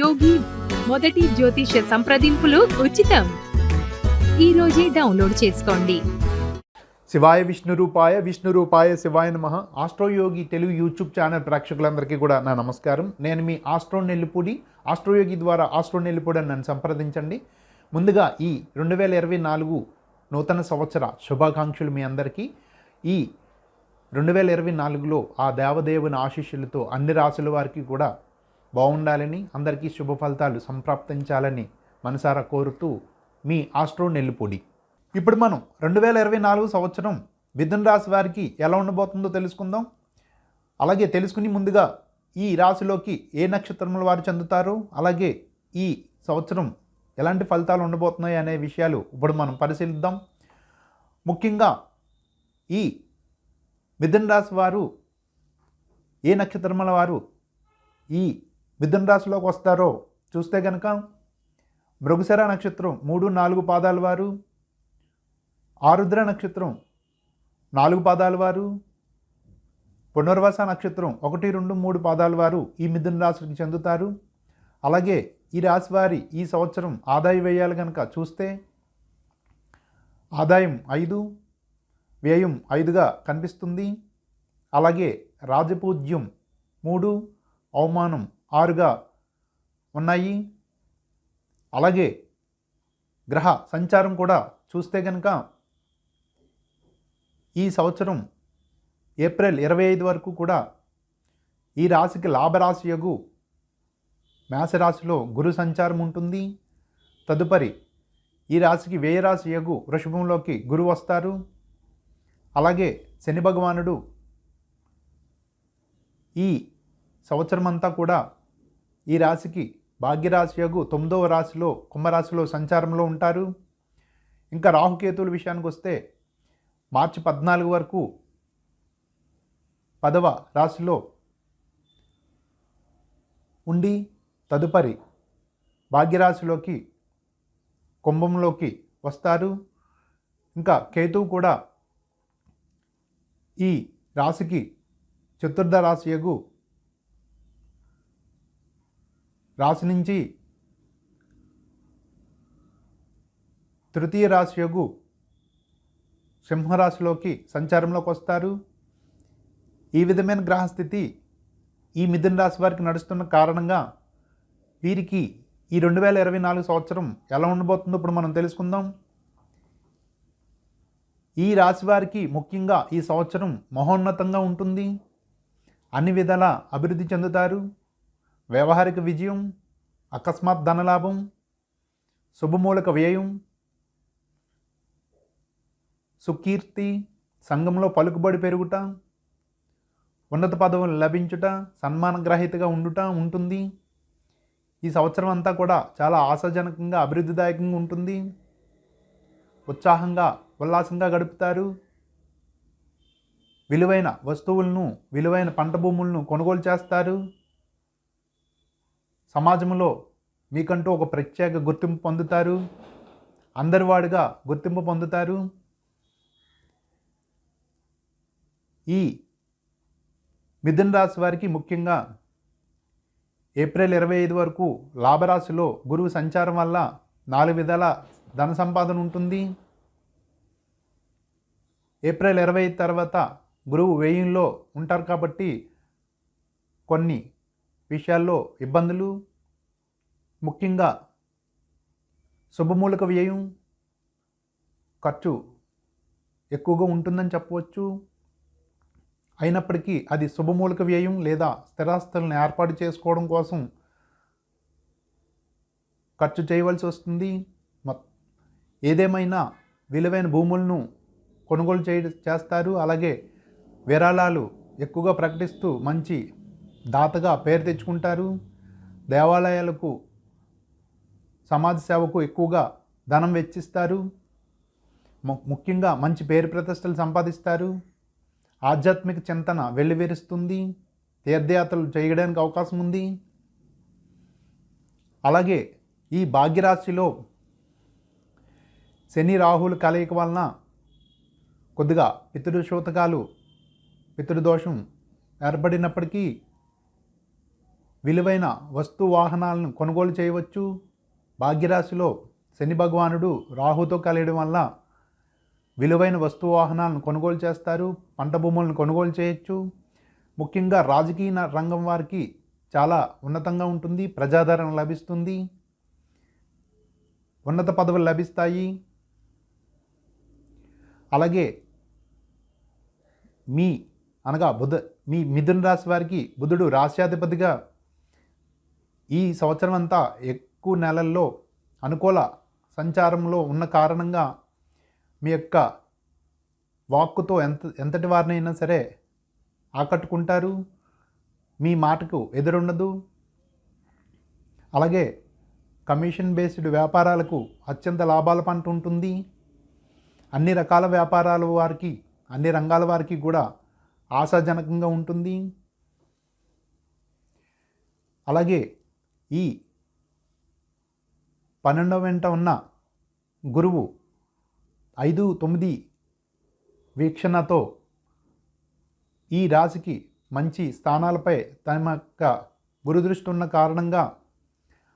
యోగి మొదటి జ్యోతిష సంప్రదింపులు ఉచితం. ఈ రోజే డౌన్లోడ్ చేసుకోండి. శివాయ విష్ణు రూపాయ శివాయ నమః. ఆస్ట్రోయోగి తెలుగు యూట్యూబ్ ఛానల్ ప్రేక్షకులందరికీ కూడా నా నమస్కారం. నేను మీ ఆస్ట్రో నెల్లిపూడి. ఆస్ట్రోయోగి ద్వారా ఆస్ట్రో నెల్లిపూడి అని నన్ను సంప్రదించండి. ముందుగా ఈ 2024 నూతన సంవత్సర శుభాకాంక్షలు మీ అందరికీ. ఈ 2024లో ఆ దేవదేవుని ఆశీస్సులతో అన్ని రాసుల వారికి కూడా బాగుండాలని, అందరికీ శుభ ఫలితాలు సంప్రాప్తించాలని మనసారా కోరుతూ మీ ఆస్ట్రో నెల్లిపూడి. ఇప్పుడు మనం 2024 సంవత్సరం మిథున రాశి వారికి ఎలా ఉండబోతుందో తెలుసుకుందాం. అలాగే తెలుసుకుని ముందుగా ఈ రాశిలోకి ఏ నక్షత్రముల వారు చెందుతారో, అలాగే ఈ సంవత్సరం ఎలాంటి ఫలితాలు ఉండబోతున్నాయి అనే విషయాలు ఇప్పుడు మనం పరిశీలిద్దాం. ముఖ్యంగా ఈ మిథున రాశి వారు ఏ నక్షత్రముల వారు ఈ మిథున రాశిలోకి వస్తారో చూస్తే కనుక మృగశిర నక్షత్రం 3-4 పాదాల వారు, ఆరుద్ర నక్షత్రం 4 పాదాల వారు, పునర్వస నక్షత్రం 1-2-3 పాదాల వారు ఈ మిథున రాశికి చెందుతారు. అలాగే ఈ రాశి వారి ఈ సంవత్సరం ఆదాయ వ్యయాలు కనుక చూస్తే ఆదాయం 5, వ్యయం 5గా కనిపిస్తుంది. అలాగే రాజపూజ్యం 3, అవమానం 6గా ఉన్నాయి. అలాగే గ్రహ సంచారం కూడా చూస్తే కనుక ఈ సంవత్సరం ఏప్రిల్ 25 వరకు కూడా ఈ రాశికి లాభరాశి యగు మేషరాశిలో గురు సంచారం ఉంటుంది. తదుపరి ఈ రాశికి వ్యయరాశి యగు వృషభంలోకి గురు వస్తారు. అలాగే శని భగవానుడు ఈ సంవత్సరం అంతా కూడా ఈ రాశికి భాగ్యరాశి యగు 9వ రాశిలో కుంభరాశిలో సంచారంలో ఉంటారు. ఇంకా రాహుకేతువుల విషయానికి వస్తే మార్చి 14 వరకు 10వ రాశిలో ఉండి తదుపరి భాగ్యరాశిలోకి కుంభంలోకి వస్తారు. ఇంకా కేతువు కూడా ఈ రాశికి చతుర్థ రాశి యగు రాశి నుంచి తృతీయ రాశి యగు సింహరాశిలోకి సంచారంలోకి వస్తారు. ఈ విధమైన గ్రహస్థితి ఈ మిథున రాశి వారికి నడుస్తున్న కారణంగా వీరికి ఈ 2024 సంవత్సరం ఎలా ఉండబోతుందో ఇప్పుడు మనం తెలుసుకుందాం. ఈ రాశి వారికి ముఖ్యంగా ఈ సంవత్సరం మహోన్నతంగా ఉంటుంది. అన్ని విధాల అభివృద్ధి చెందుతారు. వ్యవహారిక విజయం, అకస్మాత్ ధనలాభం, శుభమూలక వ్యయం, సుకీర్తి, సంఘంలో పలుకుబడి పెరుగుట, ఉన్నత పదవులు లభించుట, సన్మానగ్రహీతగా ఉండుట ఉంటుంది. ఈ సంవత్సరం అంతా కూడా చాలా ఆశాజనకంగా అభివృద్ధిదాయకంగా ఉంటుంది. ఉత్సాహంగా ఉల్లాసంగా గడుపుతారు. విలువైన వస్తువులను, విలువైన పంట భూములను కొనుగోలు చేస్తారు. సమాజంలో మీకంటూ ఒక ప్రత్యేక గుర్తింపు పొందుతారు. అందరివాడిగా గుర్తింపు పొందుతారు. ఈ మిథున రాశి వారికి ముఖ్యంగా ఏప్రిల్ 25 వరకు లాభరాశిలో గురువు సంచారం వల్ల 4 విధాల ధన సంపాదన ఉంటుంది. ఏప్రిల్ 25 తర్వాత గురువు వ్యయంలో ఉంటారు కాబట్టి కొన్ని విషయాల్లో ఇబ్బందులు, ముఖ్యంగా శుభమూలక వ్యయం, ఖర్చు ఎక్కువగా ఉంటుందని చెప్పవచ్చు. అయినప్పటికీ అది శుభమూలక వ్యయం లేదా స్థిరాస్తులను ఏర్పాటు చేసుకోవడం కోసం ఖర్చు చేయవలసి వస్తుంది. ఏదేమైనా విలువైన భూములను కొనుగోలు చేస్తారు. అలాగే విరాళాలు ఎక్కువగా ప్రకటిస్తూ మంచి దాతగా పేరు తెచ్చుకుంటారు. దేవాలయాలకు, సమాజ సేవకు ఎక్కువగా ధనం వెచ్చిస్తారు. ముఖ్యంగా మంచి పేరు ప్రతిష్టలు సంపాదిస్తారు. ఆధ్యాత్మిక చింతన వెల్లివిరుస్తుంది. తీర్థయాత్రలు చేయడానికి అవకాశం ఉంది. అలాగే ఈ భాగ్యరాశిలో శని రాహుల కలయిక వలన కొద్దిగా పితృదోషం ఏర్పడినప్పటికీ విలువైన వస్తు వాహనాలను కొనుగోలు చేయవచ్చు. భాగ్యరాశిలో శని భగవానుడు రాహుతో కలయడం వల్ల విలువైన వస్తు వాహనాలను కొనుగోలు చేస్తారు. పంట భూములను కొనుగోలు చేయొచ్చు. ముఖ్యంగా రాజకీయ రంగం వారికి చాలా ఉన్నతంగా ఉంటుంది. ప్రజాదరణ లభిస్తుంది. ఉన్నత పదవులు లభిస్తాయి. అలాగే మీ మిథున రాశి వారికి బుధుడు రాశ్యాధిపతిగా ఈ సంవత్సరం అంతా ఎక్కువ నెలల్లో అనుకూల సంచారంలో ఉన్న కారణంగా మీ యొక్క వాక్కుతో ఎంతటి వారినైనా సరే ఆకట్టుకుంటారు. మీ మాటకు ఎదురుండదు. అలాగే కమిషన్ బేస్డ్ వ్యాపారాలకు అత్యంత లాభాల పంట ఉంటుంది. అన్ని రకాల వ్యాపారాల వారికి, అన్ని రంగాల వారికి కూడా ఆశాజనకంగా ఉంటుంది. అలాగే ఈ 12వ వెంట ఉన్న గురువు 5-9 వీక్షణతో ఈ రాశికి మంచి స్థానాలపై తమ యొక్క గురుదృష్టి ఉన్న కారణంగా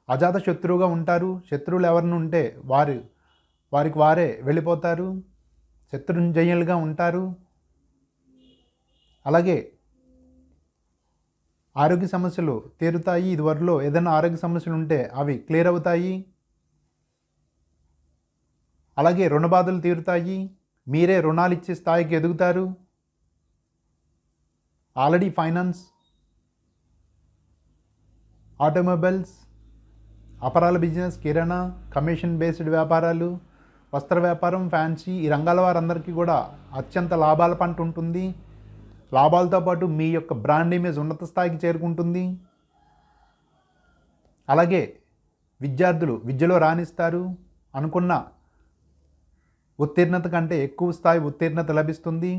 అజాత శత్రువుగా ఉంటారు. శత్రువులు ఎవరిని ఉంటే వారికి వారే వెళ్ళిపోతారు. శత్రుంజయులుగా ఉంటారు. అలాగే ఆరోగ్య సమస్యలు తీరుతాయి. ఇదివరలో ఏదైనా ఆరోగ్య సమస్యలు ఉంటే అవి క్లియర్ అవుతాయి. అలాగే రుణ బాధలు తీరుతాయి. మీరే రుణాలు ఇచ్చే స్థాయికి ఎదుగుతారు. ఆల్రెడీ ఫైనాన్స్, ఆటోమొబైల్స్, అపరాల బిజినెస్, కిరాణా, కమిషన్ బేస్డ్ వ్యాపారాలు, వస్త్ర వ్యాపారం, ఫ్యాన్సీ ఈ రంగాల వారందరికీ కూడా అత్యంత లాభాల పంట ఉంటుంది. లాభాలతో పాటు మీ యొక్క బ్రాండ్ ఇమేజ్ ఉన్నత స్థాయికి చేరుకుంటుంది. అలాగే విద్యార్థులు విద్యలో రాణిస్తారు. అనుకున్న ఉత్తీర్ణత కంటే ఎక్కువ స్థాయి ఉత్తీర్ణత లభిస్తుంది.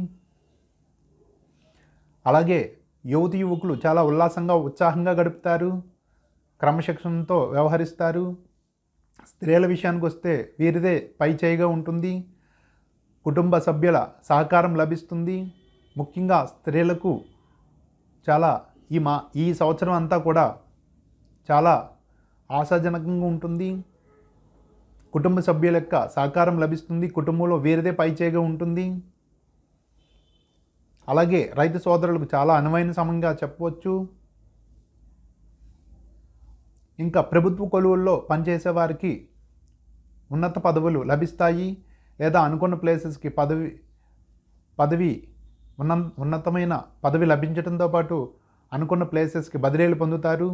అలాగే యువకులు చాలా ఉల్లాసంగా ఉత్సాహంగా గడుపుతారు. క్రమశిక్షణతో వ్యవహరిస్తారు. స్త్రీల విషయానికి వస్తే వీరిదే పై చేయిగా ఉంటుంది. కుటుంబ సభ్యుల సహకారం లభిస్తుంది. ముఖ్యంగా స్త్రీలకు చాలా ఈ సంవత్సరం అంతా కూడా చాలా ఆశాజనకంగా ఉంటుంది. కుటుంబ సభ్యుల యొక్క సహకారం లభిస్తుంది. కుటుంబంలో వీరిదే పై చేయిగా ఉంటుంది. అలాగే రైతు సోదరులకు చాలా అనువైన సమయంగా చెప్పవచ్చు. ఇంకా ప్రభుత్వ కొలువుల్లో పనిచేసే వారికి ఉన్నత పదవులు లభిస్తాయి. లేదా అనుకున్న ప్లేసెస్కి పదవి ఉన్నతమైన పదవి లభించడంతో పాటు అనుకున్న ప్లేసెస్కి బదిలీలు పొందుతారు.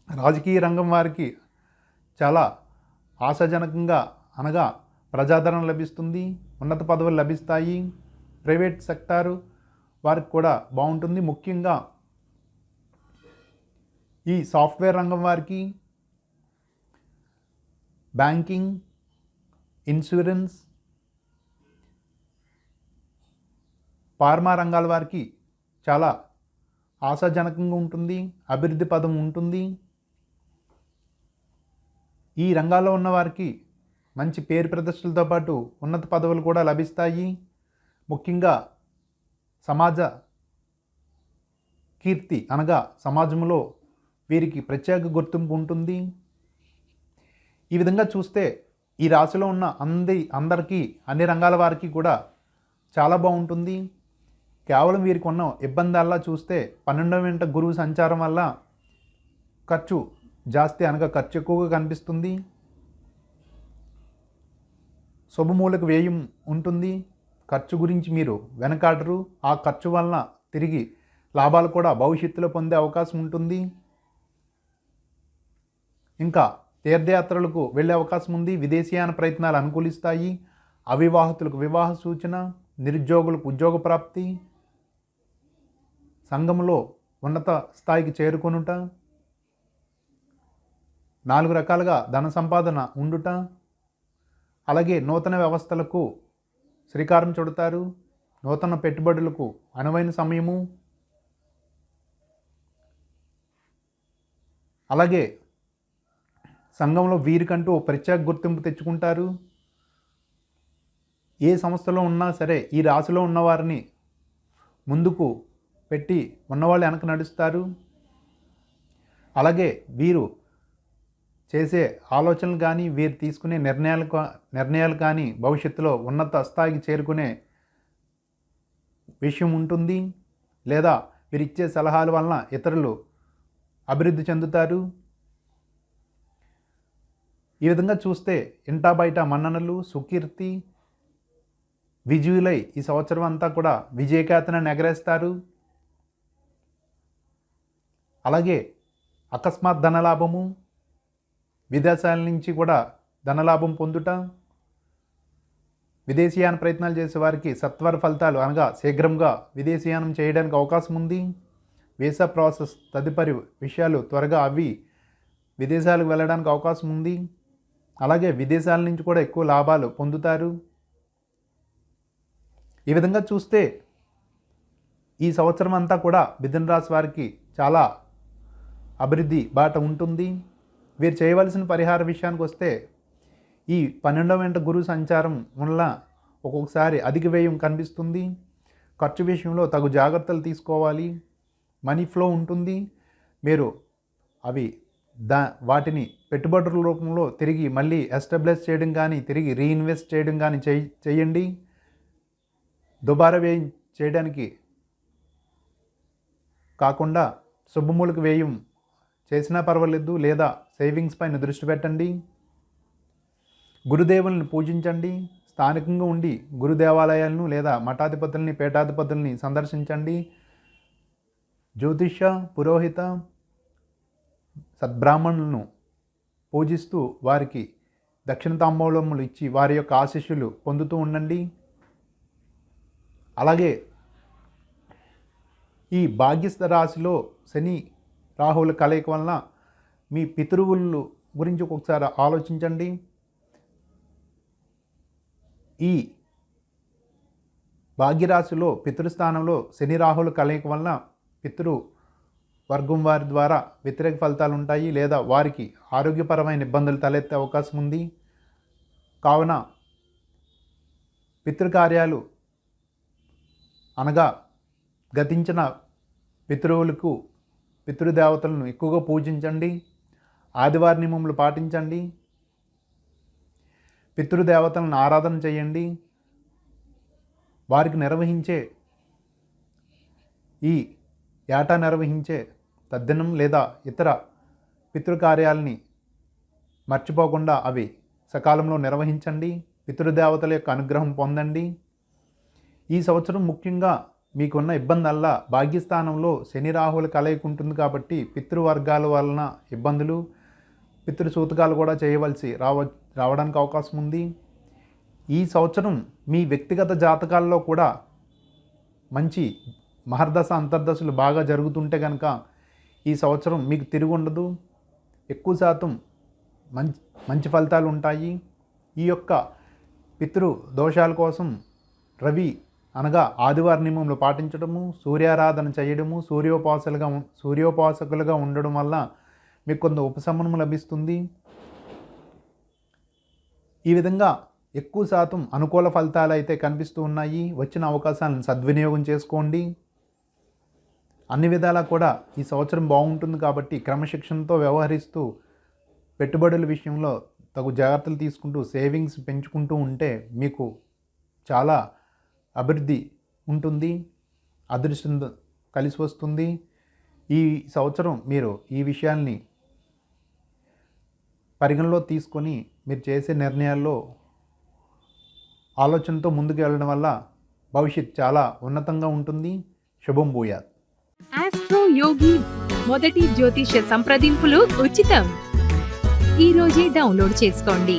రాజకీయ రంగం వారికి చాలా ఆశాజనకంగా అనగా ప్రజాదరణ లభిస్తుంది. ఉన్నత పదవులు లభిస్తాయి. ప్రైవేట్ సెక్టారు వారికి కూడా బాగుంటుంది. ముఖ్యంగా ఈ సాఫ్ట్వేర్ రంగం వారికి, బ్యాంకింగ్, ఇన్సూరెన్స్, ఫార్మా రంగాల వారికి చాలా ఆశాజనకంగా ఉంటుంది. అభివృద్ధి పదం ఉంటుంది. ఈ రంగాల్లో ఉన్న వారికి మంచి పేరు ప్రతిష్టలతో పాటు ఉన్నత పదవులు కూడా లభిస్తాయి. ముఖ్యంగా సమాజ కీర్తి అనగా సమాజంలో వీరికి ప్రత్యేక గుర్తింపు ఉంటుంది. ఈ విధంగా చూస్తే ఈ రాశిలో ఉన్న అందరికీ అన్ని రంగాల వారికి కూడా చాలా బాగుంటుంది. కేవలం వీరికి ఉన్న ఇబ్బందల్లా చూస్తే 12వ వెంట గురువు సంచారం వల్ల ఖర్చు జాస్తి అనగా ఖర్చు ఎక్కువగా కనిపిస్తుంది. శుభమూలక వ్యయం ఉంటుంది. ఖర్చు గురించి మీరు వెనకాడరు. ఆ ఖర్చు వలన తిరిగి లాభాలు కూడా భవిష్యత్తులో పొందే అవకాశం ఉంటుంది. ఇంకా తీర్థయాత్రలకు వెళ్ళే అవకాశం ఉంది. విదేశీయాన ప్రయత్నాలు అనుకూలిస్తాయి. అవివాహితులకు వివాహ సూచన, నిరుద్యోగులకు ఉద్యోగ ప్రాప్తి, సంఘంలో ఉన్నత స్థాయికి చేరుకొనుట, 4 రకాలుగా ధన సంపాదన ఉండుట, అలాగే నూతన వ్యవస్థలకు శ్రీకారం చుడతారు. నూతన పెట్టుబడులకు అనువైన సమయము. అలాగే సంఘంలో వీరికంటూ ప్రత్యేక గుర్తింపు తెచ్చుకుంటారు. ఏ సంస్థలో ఉన్నా సరే ఈ రాశిలో ఉన్నవారిని ముందుకు పెట్టి ఉన్నవాళ్ళు వెనక నడుస్తారు. అలాగే వీరు చేసే ఆలోచనలు కానీ వీరు తీసుకునే నిర్ణయాలు కానీ భవిష్యత్తులో ఉన్నత స్థాయికి చేరుకునే విషయం ఉంటుంది, లేదా వీరు ఇచ్చే సలహాల వలన ఇతరులు అభివృద్ధి చెందుతారు. ఈ విధంగా చూస్తే ఇంటా బయట మన్ననలు, సుకీర్తి, విజయులై ఈ సంవత్సరం అంతా కూడా విజయకేతనాన్ని ఎగరేస్తారు. అలాగే అకస్మాత్ ధనలాభము, విదేశాల నుంచి కూడా ధనలాభం పొందుట, విదేశీయాన ప్రయత్నాలు చేసే వారికి సత్వర ఫలితాలు అనగా శీఘ్రంగా విదేశీయానం చేయడానికి అవకాశం ఉంది. వీసా ప్రాసెస్ తదుపరి విషయాలు త్వరగా అవి విదేశాలకు వెళ్ళడానికి అవకాశం ఉంది. అలాగే విదేశాల నుంచి కూడా ఎక్కువ లాభాలు పొందుతారు. ఈ విధంగా చూస్తే ఈ సంవత్సరం అంతా కూడా మిథున రాశి వారికి చాలా అభివృద్ధి బాట ఉంటుంది. వీరు చేయవలసిన పరిహార విషయానికి వస్తే ఈ 12వ ఇంట గురు సంచారం వల్ల ఒక్కొక్కసారి అధిక వ్యయం కనిపిస్తుంది. ఖర్చు విషయంలో తగు జాగ్రత్తలు తీసుకోవాలి. మనీ ఫ్లో ఉంటుంది. మీరు అవి వాటిని పెట్టుబడుల రూపంలో తిరిగి మళ్ళీ ఎస్టాబ్లిష్ చేయడం కానీ తిరిగి రీఇన్వెస్ట్ చేయడం కానీ చేయండి. దుబారా వ్యయం చేయడానికి కాకుండా శుభమూలక వ్యయం చేసినా పర్వాలేదు, లేదా సేవింగ్స్ పైన దృష్టి పెట్టండి. గురుదేవుల్ని పూజించండి. స్థానికంగా ఉండి గురు దేవాలయాలను లేదా మఠాధిపతుల్ని, పీఠాధిపతుల్ని సందర్శించండి. జ్యోతిష, పురోహిత, సద్బ్రాహ్మణులను పూజిస్తూ వారికి దక్షిణ తాంబూలములు ఇచ్చి వారి యొక్క ఆశీస్సులు పొందుతూ ఉండండి. అలాగే ఈ భాగ్యస్థ రాశిలో శని రాహువుల కలయిక వలన మీ పితృవులు గురించి ఒకసారి ఆలోచించండి. ఈ భాగ్యరాశిలో పితృస్థానంలో శని రాహువుల కలయిక వలన పితృ వర్గం వారి ద్వారా వ్యతిరేక ఫలితాలు ఉంటాయి, లేదా వారికి ఆరోగ్యపరమైన ఇబ్బందులు తలెత్తే అవకాశం ఉంది. కావున పితృకార్యాలు అనగా గతించిన పితృవులకు పితృదేవతలను ఎక్కువగా పూజించండి. ఆదివార నియమములు పాటించండి. పితృదేవతలను ఆరాధన చేయండి. వారికి నిర్వహించే ఈ ఏటా నిర్వహించే తద్దినం లేదా ఇతర పితృకార్యాలని మర్చిపోకుండా అవి సకాలంలో నిర్వహించండి. పితృదేవతల యొక్క అనుగ్రహం పొందండి. ఈ సంవత్సరం ముఖ్యంగా మీకున్న ఇబ్బందల్లా భాగ్యస్థానంలో శని రాహువుల కలయిక ఉంటుంది కాబట్టి పితృవర్గాల వలన ఇబ్బందులు, పితృసూతకాలు కూడా చేయవలసి రావడానికి అవకాశం ఉంది. ఈ సంవత్సరం మీ వ్యక్తిగత జాతకాల్లో కూడా మంచి మహర్దశ అంతర్దశలు బాగా జరుగుతుంటే కనుక ఈ సంవత్సరం మీకు తిరిగి ఉండదు. ఎక్కువ శాతం మంచి ఫలితాలు ఉంటాయి. ఈ యొక్క పితృ దోషాల కోసం రవి అనగా ఆదివార నియమంలో పాటించడము, సూర్యారాధన చేయడము, సూర్యోపాసకులుగా ఉండడం వల్ల మీకు కొంత ఉపశమనం లభిస్తుంది. ఈ విధంగా ఎక్కువ శాతం అనుకూల ఫలితాలు అయితే కనిపిస్తూ ఉన్నాయి. వచ్చిన అవకాశాలను సద్వినియోగం చేసుకోండి. అన్ని విధాలా కూడా ఈ సంవత్సరం బాగుంటుంది కాబట్టి క్రమశిక్షణతో వ్యవహరిస్తూ పెట్టుబడుల విషయంలో తగు జాగ్రత్తలు తీసుకుంటూ సేవింగ్స్ పెంచుకుంటూ ఉంటే మీకు చాలా అభివృద్ధి ఉంటుంది. అదృష్టం కలిసి వస్తుంది. ఈ సంవత్సరం మీరు ఈ విషయాల్ని పరిగణలో తీసుకొని మీరు చేసే నిర్ణయాల్లో ఆలోచనతో ముందుకు వెళ్ళడం వల్ల భవిష్యత్ చాలా ఉన్నతంగా ఉంటుంది. శుభం భూయాత్. ఆస్ట్రో యోగి మొదటి జ్యోతిష సంప్రదింపులు ఉచితం. ఈ రోజే డౌన్లోడ్ చేసుకోండి.